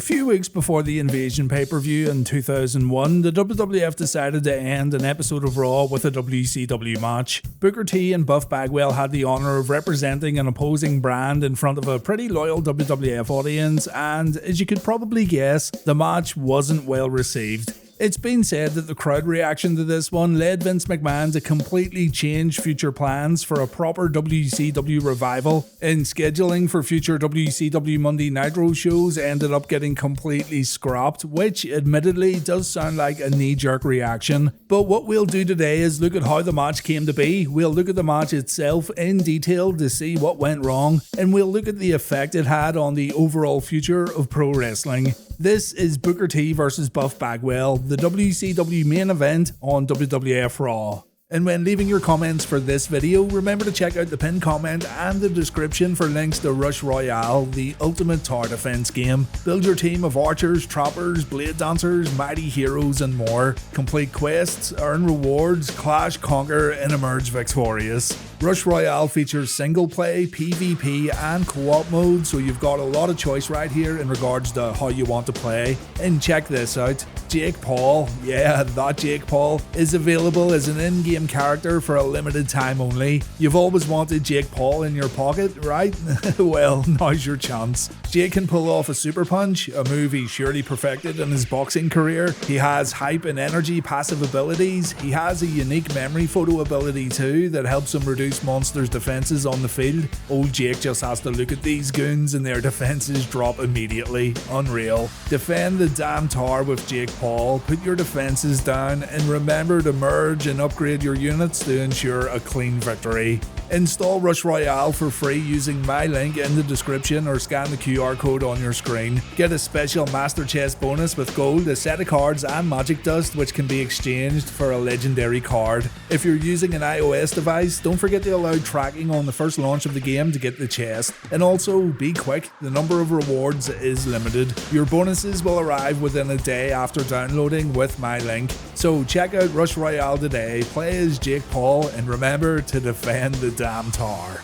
few weeks before the Invasion pay-per-view in 2001, the WWF decided to end an episode of Raw with a WCW match. Booker T and Buff Bagwell had the honour of representing an opposing brand in front of a pretty loyal WWF audience, and as you could probably guess, the match wasn't well received. It's been said that the crowd reaction to this one led Vince McMahon to completely change future plans for a proper WCW revival, and scheduling for future WCW Monday Nitro shows ended up getting completely scrapped, which admittedly does sound like a knee-jerk reaction. But what we'll do today is look at how the match came to be, we'll look at the match itself in detail to see what went wrong, and we'll look at the effect it had on the overall future of pro wrestling. This is Booker T vs Buff Bagwell, the WCW main event on WWF Raw. And when leaving your comments for this video, remember to check out the pinned comment and the description for links to Rush Royale, the ultimate tower defense game. Build your team of archers, trappers, blade dancers, mighty heroes and more. Complete quests, earn rewards, clash, conquer and emerge victorious. Rush Royale features single play, PvP and co-op mode, so you've got a lot of choice right here in regards to how you want to play. And check this out, Jake Paul, yeah, that Jake Paul, is available as an in-game character for a limited time only. You've always wanted Jake Paul in your pocket, right? Well, now's your chance. Jake can pull off a super punch, a move he surely perfected in his boxing career. He has hype and energy passive abilities. He has a unique memory photo ability too that helps him reduce monsters' defenses on the field. Old Jake just has to look at these goons and their defenses drop immediately. Unreal. Defend the damn tower with Jake Paul, put your defenses down, and remember to merge and upgrade your units to ensure a clean victory. Install Rush Royale for free using my link in the description or scan the QR code on your screen. Get a special Master Chest bonus with gold, a set of cards and magic dust which can be exchanged for a legendary card. If you're using an iOS device, don't forget to allow tracking on the first launch of the game to get the chest. And also, be quick, the number of rewards is limited. Your bonuses will arrive within a day after downloading with my link. So check out Rush Royale today, play as Jake Paul, and remember to defend the damn tower.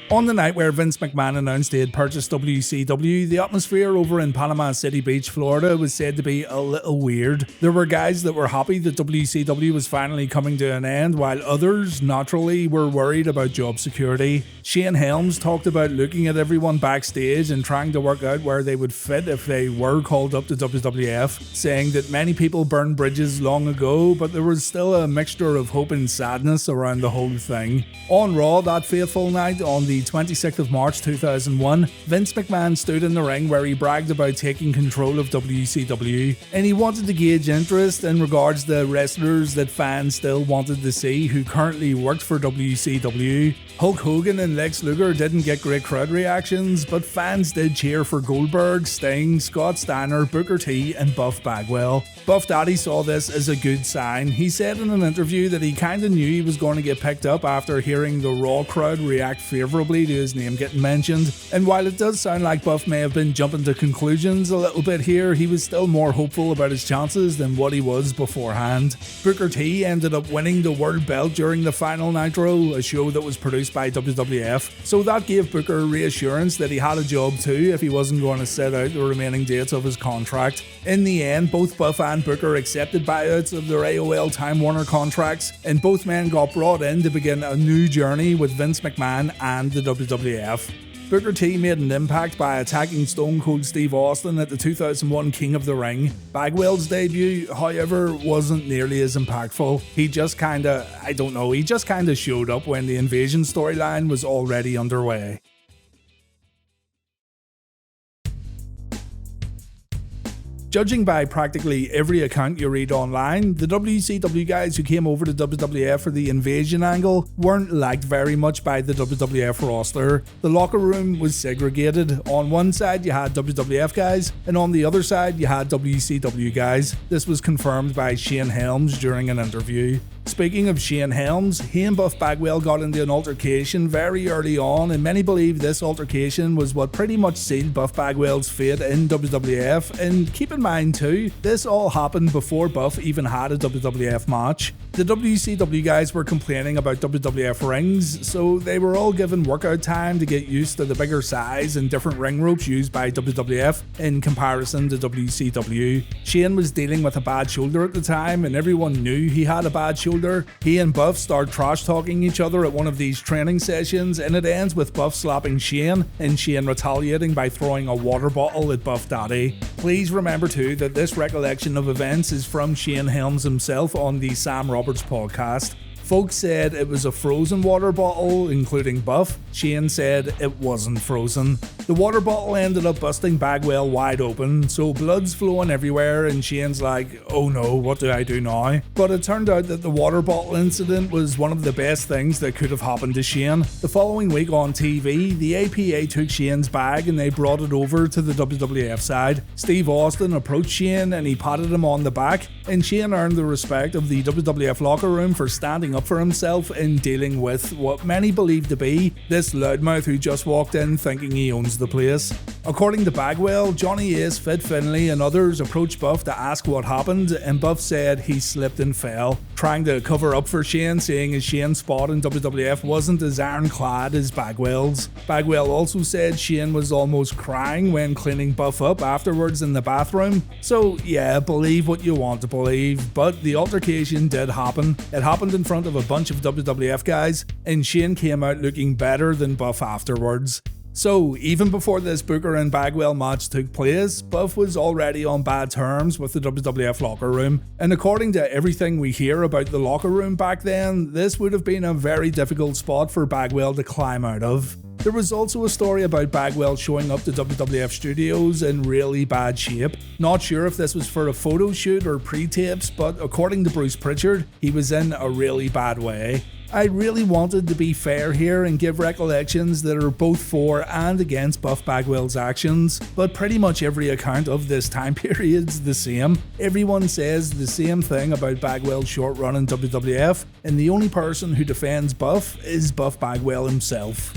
On the night where Vince McMahon announced he had purchased WCW, the atmosphere over in Panama City Beach, Florida was said to be a little weird. There were guys that were happy that WCW was finally coming to an end, while others, naturally, were worried about job security. Shane Helms talked about looking at everyone backstage and trying to work out where they would fit if they were called up to WWF, saying that many people burned bridges long ago, but there was still a mixture of hope and sadness around the whole thing. On Raw that fateful night, on the 26th of March 2001, Vince McMahon stood in the ring where he bragged about taking control of WCW, and he wanted to gauge interest in regards to wrestlers that fans still wanted to see who currently worked for WCW. Hulk Hogan and Lex Luger didn't get great crowd reactions, but fans did cheer for Goldberg, Sting, Scott Steiner, Booker T and Buff Bagwell. Buff Daddy saw this as a good sign. He said in an interview that he kinda knew he was going to get picked up after hearing the Raw crowd react favourably to his name getting mentioned. And while it does sound like Buff may have been jumping to conclusions a little bit here, he was still more hopeful about his chances than what he was beforehand. Booker T ended up winning the World Belt during the final Nitro, a show that was produced by WWF, so that gave Booker reassurance that he had a job too if he wasn't going to sit out the remaining dates of his contract. In the end, both Buff and Booker accepted buyouts of their AOL Time Warner contracts, and both men got brought in to begin a new journey with Vince McMahon and the WWF. Booker T made an impact by attacking Stone Cold Steve Austin at the 2001 King of the Ring. Bagwell's debut, however, wasn't nearly as impactful. He just kinda showed up when the Invasion storyline was already underway. Judging by practically every account you read online, the WCW guys who came over to WWF for the Invasion angle weren't liked very much by the WWF roster. The locker room was segregated. On one side you had WWF guys, and on the other side you had WCW guys. This was confirmed by Shane Helms during an interview. Speaking of Shane Helms, he and Buff Bagwell got into an altercation very early on, and many believe this altercation was what pretty much sealed Buff Bagwell's fate in WWF. And keep in mind too, this all happened before Buff even had a WWF match. The WCW guys were complaining about WWF rings, so they were all given workout time to get used to the bigger size and different ring ropes used by WWF in comparison to WCW. Shane was dealing with a bad shoulder at the time, and everyone knew he had a bad shoulder. He and Buff start trash talking each other at one of these training sessions, and it ends with Buff slapping Shane and Shane retaliating by throwing a water bottle at Buff Daddy. Please remember too that this recollection of events is from Shane Helms himself on the Sam Roberts podcast. Folks said it was a frozen water bottle, including Buff. Shane said it wasn't frozen. The water bottle ended up busting Bagwell wide open, so blood's flowing everywhere, and Shane's like, oh no, what do I do now? But it turned out that the water bottle incident was one of the best things that could have happened to Shane. The following week on TV, the APA took Shane's bag and they brought it over to the WWF side. Steve Austin approached Shane and he patted him on the back, and Shane earned the respect of the WWF locker room for standing up for himself in dealing with what many believe to be this loudmouth who just walked in thinking he owns the place. According to Bagwell, Johnny Ace, Fit Finlay and others approached Buff to ask what happened, and Buff said he slipped and fell, trying to cover up for Shane, saying as Shane's spot in WWF wasn't as ironclad as Bagwell's. Bagwell also said Shane was almost crying when cleaning Buff up afterwards in the bathroom. So yeah, believe what you want to believe, but the altercation did happen. It happened in front of a bunch of WWF guys, and Shane came out looking better than Buff afterwards. So, even before this Booker and Bagwell match took place, Buff was already on bad terms with the WWF locker room, and according to everything we hear about the locker room back then, this would have been a very difficult spot for Bagwell to climb out of. There was also a story about Bagwell showing up to WWF studios in really bad shape. Not sure if this was for a photo shoot or pre-tapes, but according to Bruce Pritchard, he was in a really bad way. I really wanted to be fair here and give recollections that are both for and against Buff Bagwell's actions, but pretty much every account of this time period's the same. Everyone says the same thing about Bagwell's short run in WWF, and the only person who defends Buff is Buff Bagwell himself.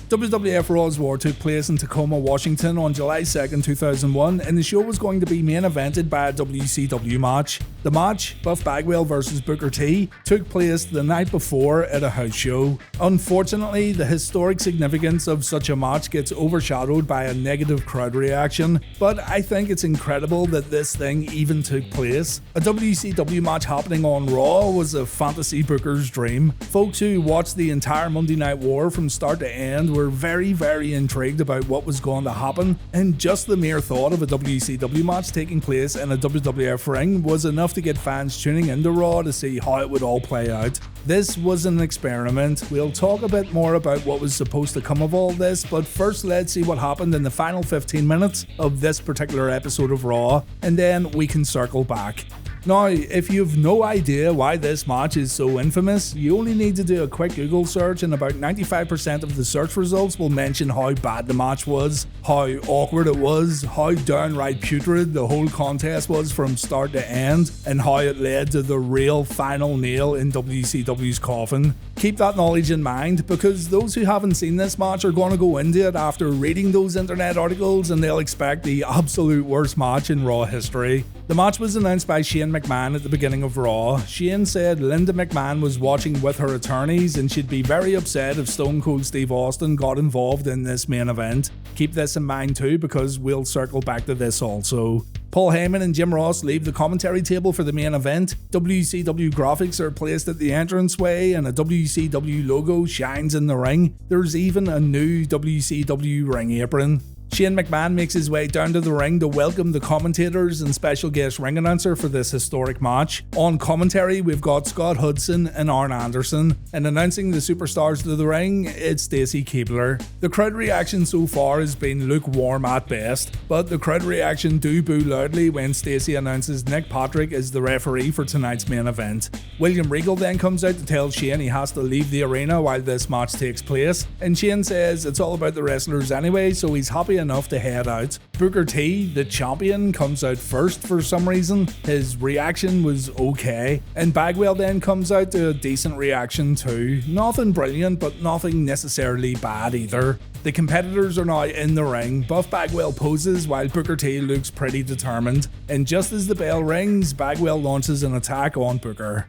WWF Raw's War took place in Tacoma, Washington on July 2nd, 2001, and the show was going to be main evented by a WCW match. The match, Buff Bagwell vs Booker T, took place the night before at a house show. Unfortunately, the historic significance of such a match gets overshadowed by a negative crowd reaction, but I think it's incredible that this thing even took place. A WCW match happening on Raw was a fantasy booker's dream. Folks who watched the entire Monday Night War from start to end were very intrigued about what was going to happen, and just the mere thought of a WCW match taking place in a WWF ring was enough to get fans tuning into Raw to see how it would all play out. This was an experiment. We'll talk a bit more about what was supposed to come of all this, but first let's see what happened in the final 15 minutes of this particular episode of Raw, and then we can circle back. Now, if you've no idea why this match is so infamous, you only need to do a quick Google search and about 95% of the search results will mention how bad the match was, how awkward it was, how downright putrid the whole contest was from start to end, and how it led to the real final nail in WCW's coffin. Keep that knowledge in mind, because those who haven't seen this match are going to go into it after reading those internet articles and they'll expect the absolute worst match in Raw history. The match was announced by Shane McMahon at the beginning of Raw. Shane said Linda McMahon was watching with her attorneys and she'd be very upset if Stone Cold Steve Austin got involved in this main event. Keep this in mind too, because we'll circle back to this also. Paul Heyman and Jim Ross leave the commentary table for the main event. WCW graphics are placed at the entranceway and a WCW logo shines in the ring. There's even a new WCW ring apron. Shane McMahon makes his way down to the ring to welcome the commentators and special guest ring announcer for this historic match. On commentary, we've got Scott Hudson and Arn Anderson, and announcing the superstars to the ring, it's Stacy Keibler. The crowd reaction so far has been lukewarm at best, but the crowd reaction do boo loudly when Stacy announces Nick Patrick is the referee for tonight's main event. William Regal then comes out to tell Shane he has to leave the arena while this match takes place, and Shane says it's all about the wrestlers anyway, so he's happy enough to head out. Booker T, the champion, comes out first for some reason. His reaction was okay, and Bagwell then comes out to a decent reaction too. Nothing brilliant, but nothing necessarily bad either. The competitors are now in the ring. Buff Bagwell poses while Booker T looks pretty determined, and just as the bell rings, Bagwell launches an attack on Booker.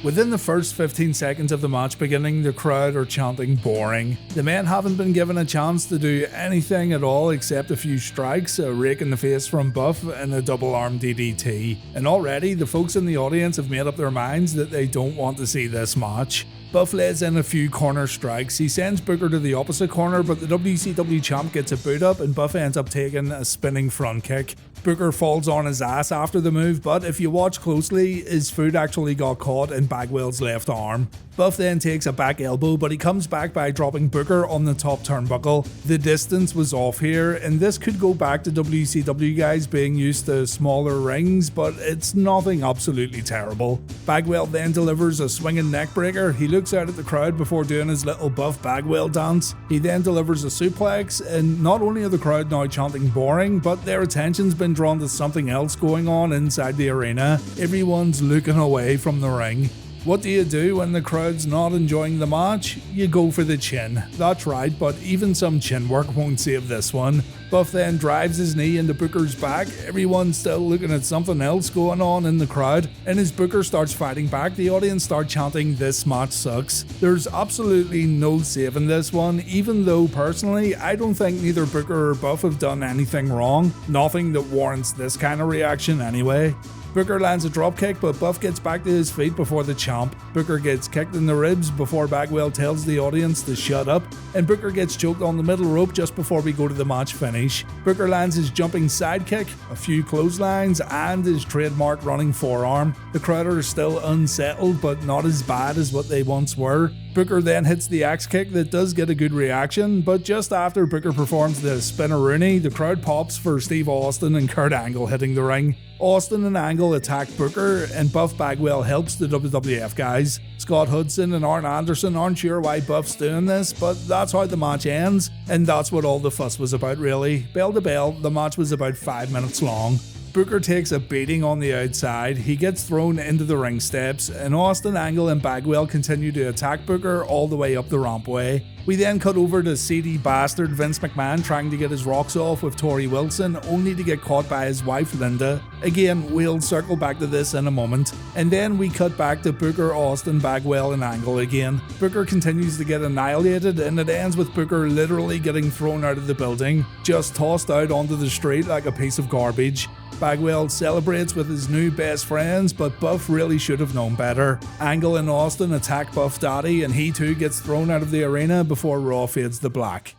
Within the first 15 seconds of the match beginning, the crowd are chanting boring. The men haven't been given a chance to do anything at all except a few strikes, a rake in the face from Buff and a double arm DDT. And already the folks in the audience have made up their minds that they don't want to see this match. Buff lays in a few corner strikes. He sends Booker to the opposite corner, but the WCW champ gets a boot up and Buff ends up taking a spinning front kick. Booker falls on his ass after the move, but if you watch closely, his foot actually got caught in Bagwell's left arm. Buff then takes a back elbow, but he comes back by dropping Booker on the top turnbuckle. The distance was off here, and this could go back to WCW guys being used to smaller rings, but it's nothing absolutely terrible. Bagwell then delivers a swinging neckbreaker. He looks out at the crowd before doing his little Buff Bagwell dance. He then delivers a suplex, and not only are the crowd now chanting boring, but their attention's been drawn to something else going on inside the arena. Everyone's looking away from the ring. What do you do when the crowd's not enjoying the match? You go for the chin. That's right, but even some chin work won't save this one. Buff then drives his knee into Booker's back. Everyone's still looking at something else going on in the crowd, and as Booker starts fighting back, the audience start chanting, "This match sucks." There's absolutely no saving this one, even though personally I don't think neither Booker or Buff have done anything wrong. Nothing that warrants this kind of reaction anyway. Booker lands a dropkick, but Buff gets back to his feet before the champ. Booker gets kicked in the ribs before Bagwell tells the audience to shut up, and Booker gets choked on the middle rope just before we go to the match finish. Booker lands his jumping sidekick, a few clotheslines, and his trademark running forearm. The crowd are still unsettled, but not as bad as what they once were. Booker then hits the axe kick that does get a good reaction, but just after Booker performs the spinneroonie, the crowd pops for Steve Austin and Kurt Angle hitting the ring. Austin and Angle attack Booker, and Buff Bagwell helps the WWF guys. Scott Hudson and Arn Anderson aren't sure why Buff's doing this, but that's how the match ends, and that's what all the fuss was about really. Bell to bell, the match was about 5 minutes long. Booker takes a beating on the outside, he gets thrown into the ring steps, and Austin, Angle and Bagwell continue to attack Booker all the way up the rampway. We then cut over to seedy bastard Vince McMahon trying to get his rocks off with Tori Wilson, only to get caught by his wife Linda. Again, we'll circle back to this in a moment. And then we cut back to Booker, Austin, Bagwell and Angle again. Booker continues to get annihilated, and it ends with Booker literally getting thrown out of the building, just tossed out onto the street like a piece of garbage. Bagwell celebrates with his new best friends, but Buff really should have known better. Angle and Austin attack Buff Daddy, and he too gets thrown out of the arena before Raw fades to black.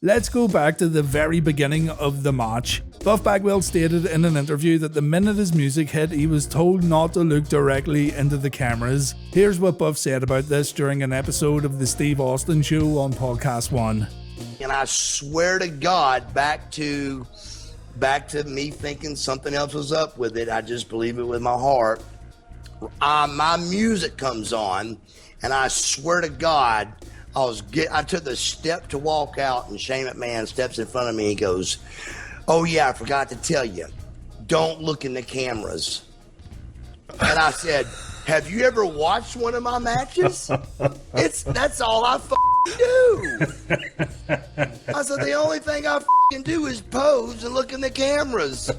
Let's go back to the very beginning of the match. Buff Bagwell stated in an interview that the minute his music hit, he was told not to look directly into the cameras. Here's what Buff said about this during an episode of the Steve Austin Show on Podcast 1. And I swear to God, back to me thinking something else was up with it. I just believe it with my heart. My music comes on, and I swear to God, I took the step to walk out, and Shane McMahon steps in front of me and goes, "Oh yeah, I forgot to tell you, don't look in the cameras." And I said, "Have you ever watched one of my matches? That's all I do." I said, "The only thing I do is pose and look in the cameras."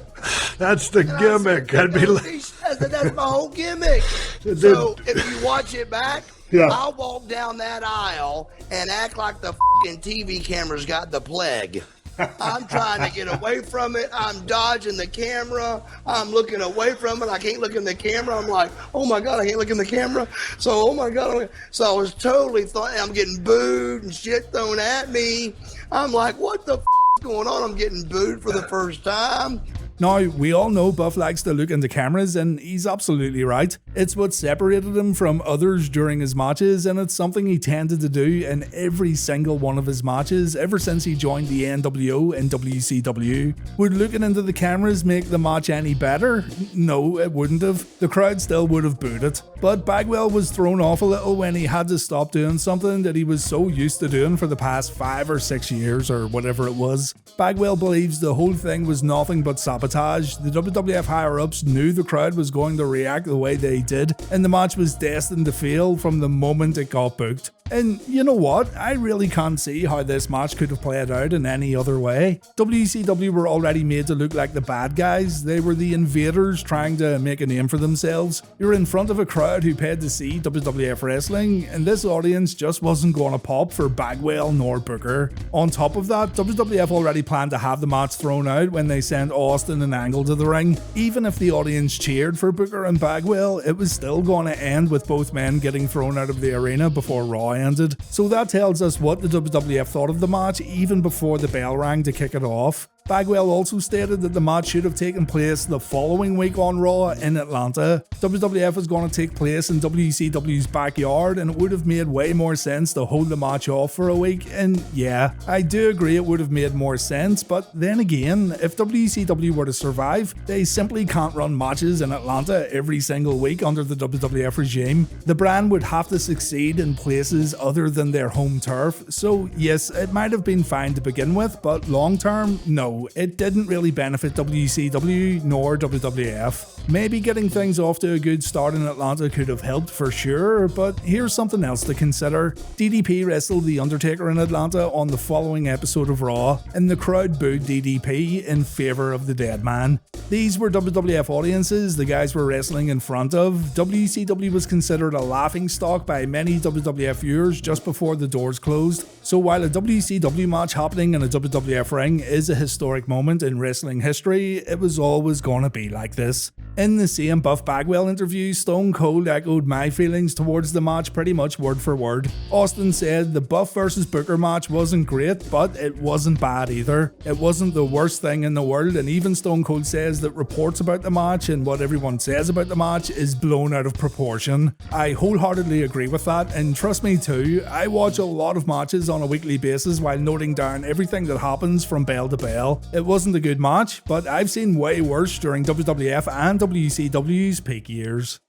That's the gimmick. That's my whole gimmick. So if you watch it back, yeah, I'll walk down that aisle and act like the TV cameras got the plague. I'm trying to get away from it. I'm dodging the camera. I'm looking away from it. I can't look in the camera. I'm like, oh my God, I can't look in the camera. So, oh my God. So I was totally I'm getting booed and shit thrown at me. I'm like, what the is going on? I'm getting booed for the first time. Now, we all know Buff likes to look into cameras, and he's absolutely right. It's what separated him from others during his matches, and it's something he tended to do in every single one of his matches ever since he joined the NWO and WCW. Would looking into the cameras make the match any better? No, it wouldn't have. The crowd still would have booed it. But Bagwell was thrown off a little when he had to stop doing something that he was so used to doing for the past 5 or 6 years or whatever it was. Bagwell believes the whole thing was nothing but sabotage. The WWF higher-ups knew the crowd was going to react the way they did, and the match was destined to fail from the moment it got booked. And you know what? I really can't see how this match could have played out in any other way. WCW were already made to look like the bad guys. They were the invaders trying to make a name for themselves. You're in front of a crowd who paid to see WWF wrestling, and this audience just wasn't going to pop for Bagwell nor Booker. On top of that, WWF already planned to have the match thrown out when they sent Austin and Angle to the ring. Even if the audience cheered for Booker and Bagwell, it was still going to end with both men getting thrown out of the arena before Raw ended. So that tells us what the WWF thought of the match even before the bell rang to kick it off. Bagwell also stated that the match should have taken place the following week on Raw in Atlanta. WWF was going to take place in WCW's backyard, and it would have made way more sense to hold the match off for a week. And yeah, I do agree it would have made more sense, but then again, if WCW were to survive, they simply can't run matches in Atlanta every single week under the WWF regime. The brand would have to succeed in places other than their home turf. So yes, it might have been fine to begin with, but long term, no. It didn't really benefit WCW nor WWF. Maybe getting things off to a good start in Atlanta could have helped for sure, but here's something else to consider. DDP wrestled The Undertaker in Atlanta on the following episode of Raw, and the crowd booed DDP in favour of the dead man. These were WWF audiences the guys were wrestling in front of. WCW was considered a laughingstock by many WWF viewers just before the doors closed. So while a WCW match happening in a WWF ring is a historic moment in wrestling history, it was always gonna be like this. In the same Buff Bagwell interview, Stone Cold echoed my feelings towards the match pretty much word for word. Austin said the Buff vs Booker match wasn't great, but it wasn't bad either. It wasn't the worst thing in the world, and even Stone Cold says that reports about the match and what everyone says about the match is blown out of proportion. I wholeheartedly agree with that, and trust me too, I watch a lot of matches on a weekly basis while noting down everything that happens from bell to bell. It wasn't a good match, but I've seen way worse during WWF and WCW's peak years.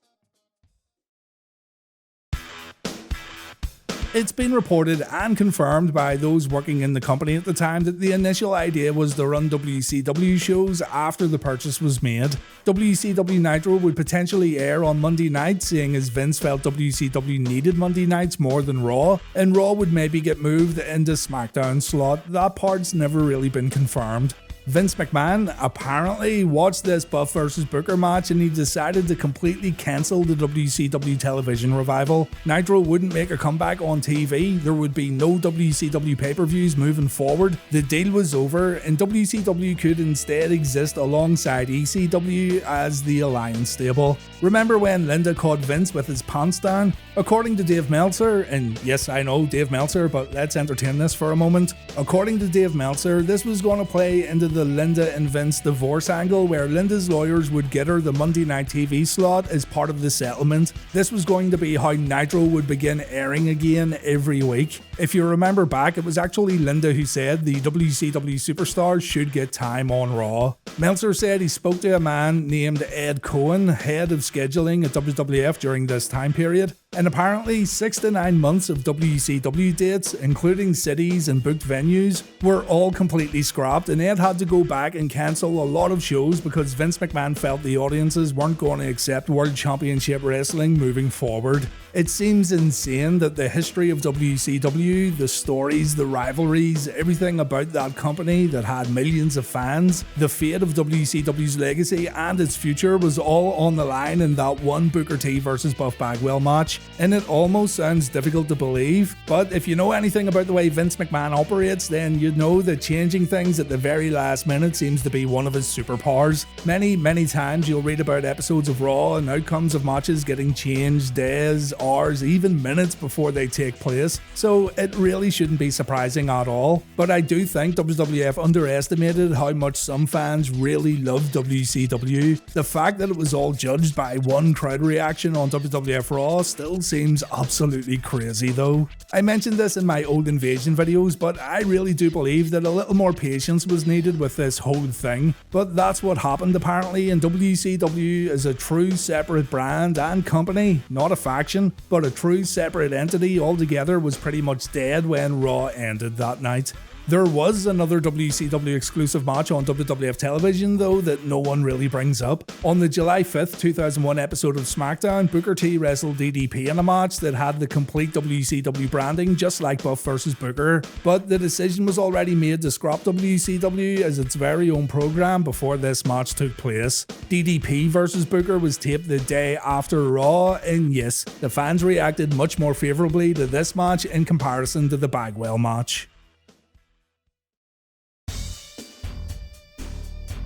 It's been reported and confirmed by those working in the company at the time that the initial idea was to run WCW shows after the purchase was made. WCW Nitro would potentially air on Monday night, seeing as Vince felt WCW needed Monday nights more than Raw, and Raw would maybe get moved into SmackDown slot. That part's never really been confirmed. Vince McMahon apparently watched this Buff vs Booker match and he decided to completely cancel the WCW television revival. Nitro wouldn't make a comeback on TV, there would be no WCW pay-per-views moving forward, the deal was over, and WCW could instead exist alongside ECW as the Alliance stable. Remember when Linda caught Vince with his pants down? According to Dave Meltzer, and yes I know Dave Meltzer, but let's entertain this for a moment. According to Dave Meltzer, this was going to play into the Linda and Vince divorce angle where Linda's lawyers would get her the Monday Night TV slot as part of the settlement. This was going to be how Nitro would begin airing again every week. If you remember back, it was actually Linda who said the WCW superstars should get time on Raw. Meltzer said he spoke to a man named Ed Cohen, head of scheduling at WWF during this time period, and apparently 6 to 9 months of WCW dates, including cities and booked venues, were all completely scrapped, and Ed had to go back and cancel a lot of shows because Vince McMahon felt the audiences weren't going to accept World Championship Wrestling moving forward. It seems insane that the history of WCW, the stories, the rivalries, everything about that company that had millions of fans, the fate of WCW's legacy and its future was all on the line in that one Booker T versus Buff Bagwell match. And it almost sounds difficult to believe, but if you know anything about the way Vince McMahon operates, then you know that changing things at the very last minute seems to be one of his superpowers. Many times you'll read about episodes of Raw and outcomes of matches getting changed days, hours, even minutes before they take place, so it really shouldn't be surprising at all. But I do think WWF underestimated how much some fans really loved WCW. The fact that it was all judged by one crowd reaction on WWF Raw still seems absolutely crazy though. I mentioned this in my old Invasion videos, but I really do believe that a little more patience was needed with this whole thing. But that's what happened apparently, and WCW is a true separate brand and company, not a faction, but a true separate entity altogether, was pretty much dead when Raw ended that night. There was another WCW exclusive match on WWF television though that no one really brings up. On the July 5th, 2001 episode of SmackDown, Booker T wrestled DDP in a match that had the complete WCW branding just like Buff vs Booker, but the decision was already made to scrap WCW as its very own program before this match took place. DDP vs Booker was taped the day after Raw, and yes, the fans reacted much more favourably to this match in comparison to the Bagwell match.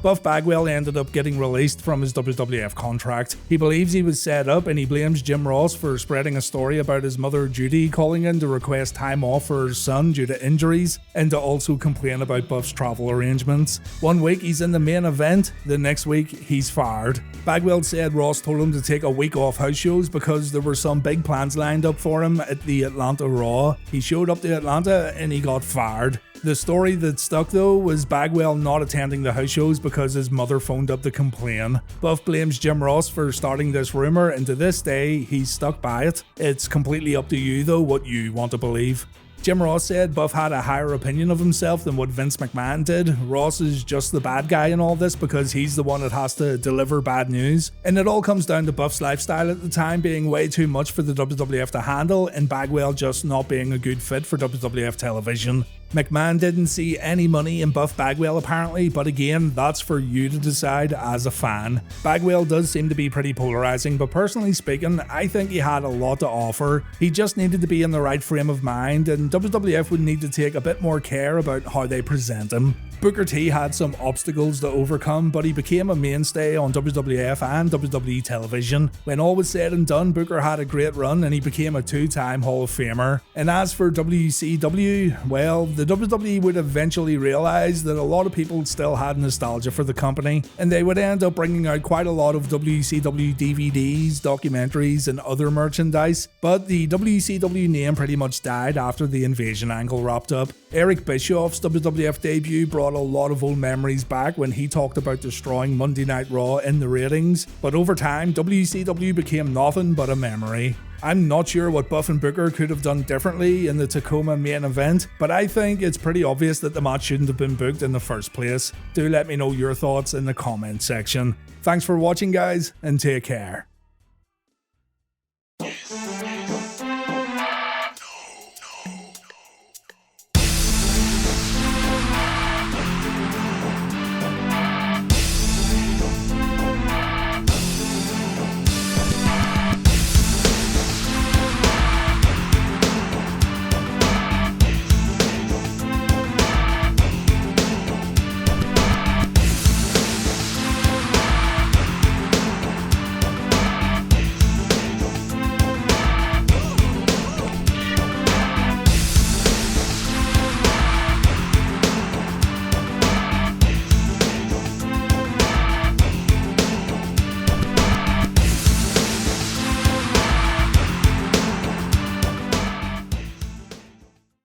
Buff Bagwell ended up getting released from his WWF contract. He believes he was set up, and he blames Jim Ross for spreading a story about his mother Judy calling in to request time off for her son due to injuries, and to also complain about Buff's travel arrangements. One week he's in the main event, the next week he's fired. Bagwell said Ross told him to take a week off house shows because there were some big plans lined up for him at the Atlanta Raw. He showed up to Atlanta and he got fired. The story that stuck though was Bagwell not attending the house shows because his mother phoned up to complain. Buff blames Jim Ross for starting this rumour, and to this day he's stuck by it. It's completely up to you though what you want to believe. Jim Ross said Buff had a higher opinion of himself than what Vince McMahon did. Ross is just the bad guy in all this because he's the one that has to deliver bad news. And it all comes down to Buff's lifestyle at the time being way too much for the WWF to handle, and Bagwell just not being a good fit for WWF television. McMahon didn't see any money in Buff Bagwell apparently, but again, that's for you to decide as a fan. Bagwell does seem to be pretty polarizing, but personally speaking, I think he had a lot to offer. He just needed to be in the right frame of mind, and WWF would need to take a bit more care about how they present him. Booker T had some obstacles to overcome, but he became a mainstay on WWF and WWE television. When all was said and done, Booker had a great run and he became a two-time Hall of Famer. And as for WCW, well, the WWE would eventually realize that a lot of people still had nostalgia for the company, and they would end up bringing out quite a lot of WCW DVDs, documentaries, and other merchandise. But the WCW name pretty much died after the Invasion angle wrapped up. Eric Bischoff's WWF debut brought a lot of old memories back when he talked about destroying Monday Night Raw in the ratings, but over time WCW became nothing but a memory. I'm not sure what Buff and Booker could have done differently in the Tacoma main event, but I think it's pretty obvious that the match shouldn't have been booked in the first place. Do let me know your thoughts in the comment section. Thanks for watching guys, and take care.